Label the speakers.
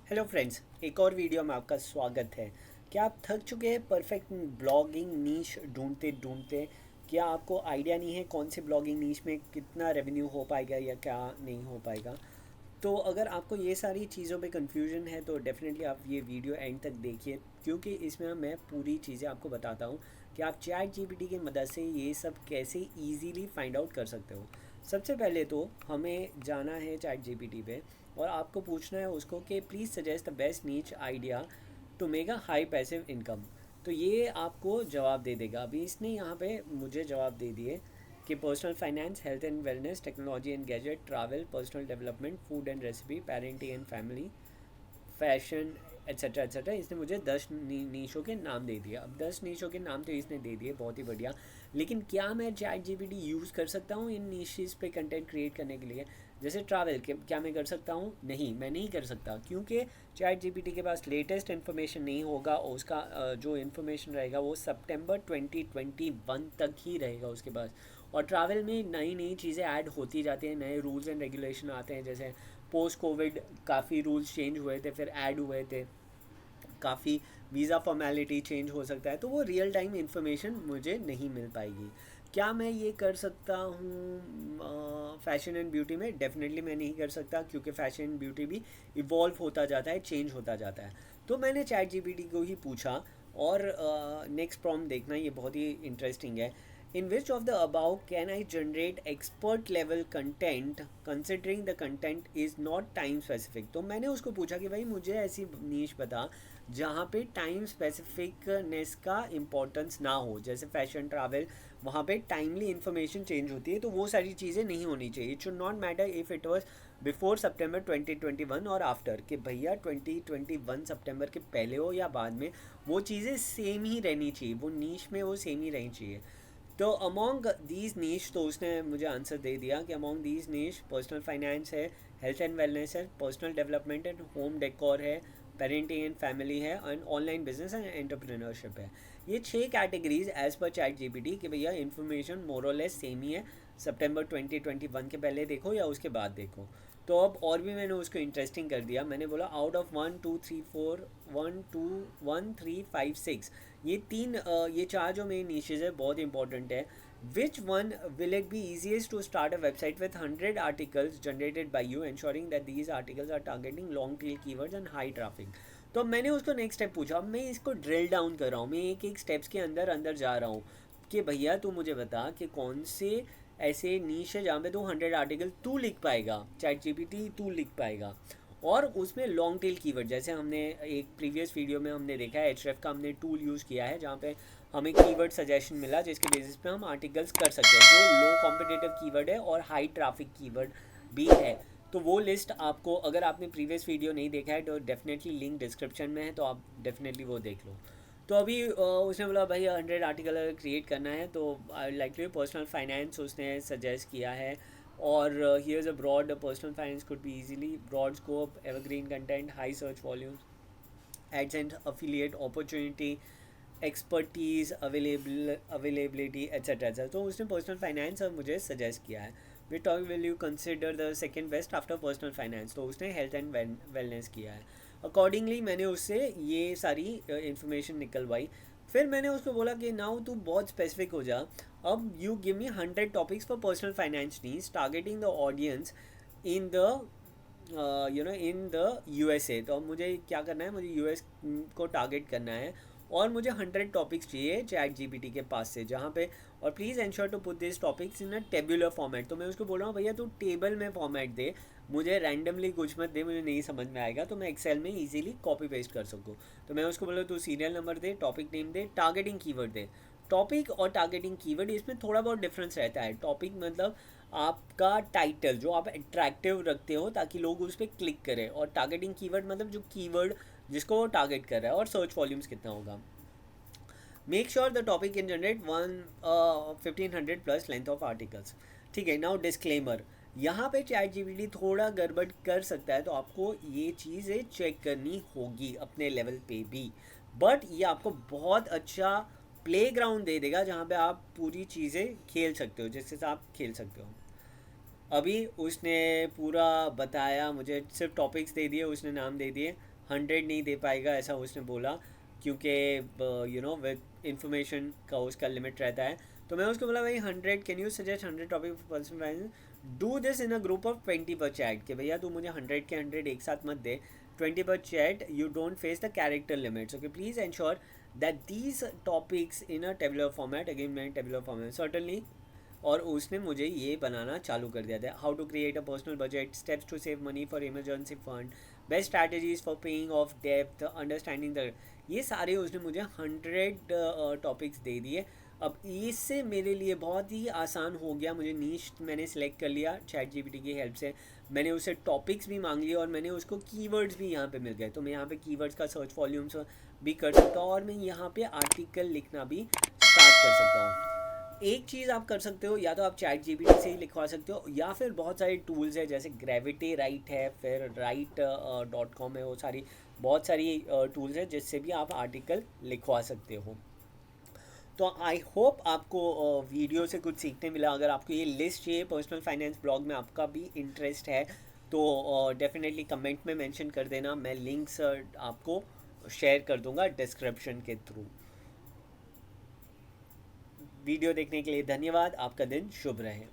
Speaker 1: Hello friends, एक और video में आपका स्वागत है। क्या आप थक चुके हैं परफेक्ट ब्लॉगिंग नीश ढूंढते ढूंढते? क्या आपको आइडिया नहीं है कौन से ब्लॉगिंग नीश में कितना रेवेन्यू हो पाएगा या क्या नहीं हो पाएगा? तो अगर आपको ये सारी चीज़ों पे कंफ्यूजन है तो डेफिनेटली आप ये वीडियो एंड तक देखिए, क्योंकि इसमें मैं पूरी चीज़ें आपको बताता हूँ कि आप चैट जीपीटी की मदद से ये सब कैसे इजीली फाइंड आउट कर सकते हो। सबसे पहले तो हमें जाना है चैट जीपीटी पे और आपको पूछना है उसको कि please suggest the best niche idea to make a high passive income. तो ये आपको जवाब दे देगा। अभी इसने यहाँ पे मुझे जवाब दे दिए कि personal finance, health and wellness, technology and gadget, travel, personal development, food and recipe, parenting and family, fashion, etcetera etcetera. इसने मुझे 10 नीशों के नाम दे दिया। अब 10 नीशों के नाम तो इसने दे दिए, बहुत ही बढ़िया। लेकिन क्या मैं चैट जीपीटी यूज़ कर सकता हूँ इन नीशेस पे कंटेंट क्रिएट करने के लिए? जैसे ट्रैवल के क्या मैं कर सकता हूँ? नहीं, मैं नहीं कर सकता, क्योंकि चैट जीपीटी के पास लेटेस्ट इन्फॉर्मेशन नहीं होगा और उसका जो इन्फॉर्मेशन रहेगा वो सितंबर 2021 तक ही रहेगा उसके पास। और ट्रैवल में नई नई चीज़ें ऐड होती जाती हैं, नए रूल्स एंड रेगुलेशन आते हैं। जैसे पोस्ट कोविड काफ़ी रूल्स चेंज हुए थे, फिर ऐड हुए थे काफ़ी। वीज़ा फॉर्मेलिटी चेंज हो सकता है, तो वो रियल टाइम इन्फॉर्मेशन मुझे नहीं मिल पाएगी। क्या मैं ये कर सकता हूँ फैशन एंड ब्यूटी में? डेफिनेटली मैं नहीं कर सकता, क्योंकि फैशन एंड ब्यूटी भी इवॉल्व होता जाता है, चेंज होता जाता है। तो मैंने चैट जीपीटी को ही पूछा। और नेक्स्ट प्रॉम्प्ट देखना, ये बहुत ही इंटरेस्टिंग है। In which of the above can I generate expert level content considering the content is not time specific? तो मैंने उसको पूछा कि भाई मुझे ऐसी नीश बता जहाँ पे टाइम स्पेसिफिकनेस का इम्पोर्टेंस ना हो। जैसे फैशन, ट्रैवल, वहाँ पे टाइमली इंफॉर्मेशन चेंज होती है, तो वो सारी चीज़ें नहीं होनी चाहिए। It should not matter if it was before September 2021 और आफ्टर, कि भैया 2021 सितंबर के पहले हो या बाद में, वो चीज़ें सेम ही रहनी चाहिए, वो नीश में वो सेम ही रहनी चाहिए। तो अमोंग दीज नीश, तो उसने मुझे आंसर दे दिया कि among these niche personal finance है, हेल्थ एंड वेलनेस है, personal development and home decor है, पेरेंटिंग एंड फैमिली है, and online business and entrepreneurship है। ये 6 कैटेगरीज एज पर चैट जीपीटी कि भैया इन्फॉर्मेशन मोरलेस सेम ही है, सितंबर 2021 के पहले देखो या उसके बाद देखो। तो अब और भी मैंने उसको इंटरेस्टिंग कर दिया। मैंने बोला आउट ऑफ 1 2 3 4 1 2 1 3 5 6, ये चार जो मेन नीशेज है बहुत इंपॉर्टेंट है। Which one will it be easiest to start a website with 100 articles generated by you ensuring that these articles are targeting long tail keywords and high traffic? तो मैंने उसको next step पूछा। अब मैं इसको ड्रिल डाउन कर रहा हूँ, मैं एक एक स्टेप्स के अंदर अंदर जा रहा हूँ कि भैया तू मुझे बता कि कौन से ऐसे नीश है जहाँ पे तू 100 आर्टिकल तू लिख पाएगा, चैट जीपीटी तू लिख पाएगा। और उसमें लॉन्ग टेल कीवर्ड, जैसे हमने एक प्रीवियस वीडियो में हमने देखा है एचरेफ का हमने टूल यूज़ किया है, जहाँ पे हमें कीवर्ड सजेशन मिला जिसके बेसिस पे हम आर्टिकल्स कर सकते हैं जो लो कॉम्पिटेटिव कीवर्ड है और हाई ट्रैफिक कीवर्ड भी है। तो वो लिस्ट आपको, अगर आपने प्रीवियस वीडियो नहीं देखा है तो डेफिनेटली लिंक डिस्क्रिप्शन में है, तो आप डेफिनेटली वो देख लो। तो अभी उसने बोला भाई 100 आर्टिकल अगर क्रिएट करना है तो I like to personal finance उसने सजेस्ट किया है। और here is a broad personal finance could be easily broad scope, evergreen content, high search volumes, ads and affiliate opportunity, expertise, availability, etcetera etcetera. तो उसने personal finance मुझे suggest किया है। Which topic will you consider the second best after personal finance? तो उसने health and wellness किया है। Accordingly मैंने उससे ये सारी इंफॉर्मेशन निकलवाई। फिर मैंने उसको बोला कि नाउ तू बहुत स्पेसिफिक हो जा। अब you give me 100 topics for personal finance needs targeting the audience in the in the USA. तो अब मुझे क्या करना है, मुझे यूएस को टारगेट करना है और मुझे 100 टॉपिक्स चाहिए चैट जीपीटी के पास से, जहाँ पे और please ensure to put this topics in a tabular format. तो मैं उसको बोल रहा हूँ भैया तू टेबल में फॉर्मेट दे, मुझे रैंडमली कुछ मत दे, मुझे नहीं समझ में आएगा तो मैं एक्सेल में इजीली कॉपी पेस्ट कर सकूँ। तो मैं उसको बोला तू सीरियल नंबर दे, टॉपिक नेम दे, टारगेटिंग कीवर्ड दे। टॉपिक और टारगेटिंग कीवर्ड इसमें थोड़ा बहुत डिफरेंस रहता है। टॉपिक मतलब आपका टाइटल जो आप अट्रैक्टिव रखते हो ताकि लोग उस पर क्लिक करें, और टारगेटिंग कीवर्ड मतलब जो कीवर्ड जिसको वो टारगेट कर रहा है, और सर्च वॉल्यूम्स कितना होगा। Make sure the topic can generate 1500 plus length of articles. ठीक है, नाउ डिस्क्लेमर। यहाँ पे चैट जीपीटी थोड़ा गड़बड़ कर सकता है, तो आपको ये चीज़ें चेक करनी होगी अपने लेवल पे भी। बट ये आपको बहुत अच्छा प्ले ग्राउंड दे देगा जहाँ पे आप पूरी चीज़ें खेल सकते हो, जिससे आप खेल सकते हो। अभी उसने पूरा बताया मुझे, सिर्फ टॉपिक्स दे दिए, उसने नाम दे दिए। 100 नहीं दे पाएगा ऐसा उसने बोला, क्योंकि विद इंफॉर्मेशन का उसका लिमिट रहता है। तो मैं उसको बोला भाई 100, can you suggest 100 topic person finance, do this in a group of 20 पर चैट, कि भैया तू मुझे 100 के 100 एक साथ मत दे, 20 पर chat, you don't face the character limits, okay please ensure that these topics in a tabular format, again मैंने टेबुलर फॉर्मेट सर्टनली, और उसने मुझे ये बनाना चालू कर दिया था, how to create a personal budget, steps to save money for emergency fund, best strategies for paying off डेप्थ, अंडरस्टैंडिंग द, ये सारे उसने मुझे 100 टॉपिक्स दे दिए। अब इससे मेरे लिए बहुत ही आसान हो गया, मुझे नीश मैंने सेलेक्ट कर लिया चैट जीपीटी की हेल्प से, मैंने उससे टॉपिक्स भी मांग लिए और मैंने उसको कीवर्ड्स भी यहाँ पे मिल गए, तो मैं यहाँ पे कीवर्ड्स का सर्च वॉल्यूम्स भी कर सकता हूँ और मैं यहाँ पे आर्टिकल लिखना भी स्टार्ट कर सकता हूँ। एक चीज़ आप कर सकते हो, या तो आप चैट जीपीटी से ही लिखवा सकते हो, या फिर बहुत सारे टूल्स है जैसे ग्रेविटी राइट है, फिर write.com है, वो सारी बहुत सारी टूल्स है जिससे भी आप आर्टिकल लिखवा सकते हो। तो आई होप आपको वीडियो से कुछ सीखने मिला। अगर आपको ये लिस्ट चाहिए पर्सनल फाइनेंस ब्लॉग में, आपका भी इंटरेस्ट है, तो डेफिनेटली कमेंट में मेंशन कर देना, मैं लिंक्स आपको शेयर कर दूंगा डिस्क्रिप्शन के थ्रू। वीडियो देखने के लिए धन्यवाद, आपका दिन शुभ रहे।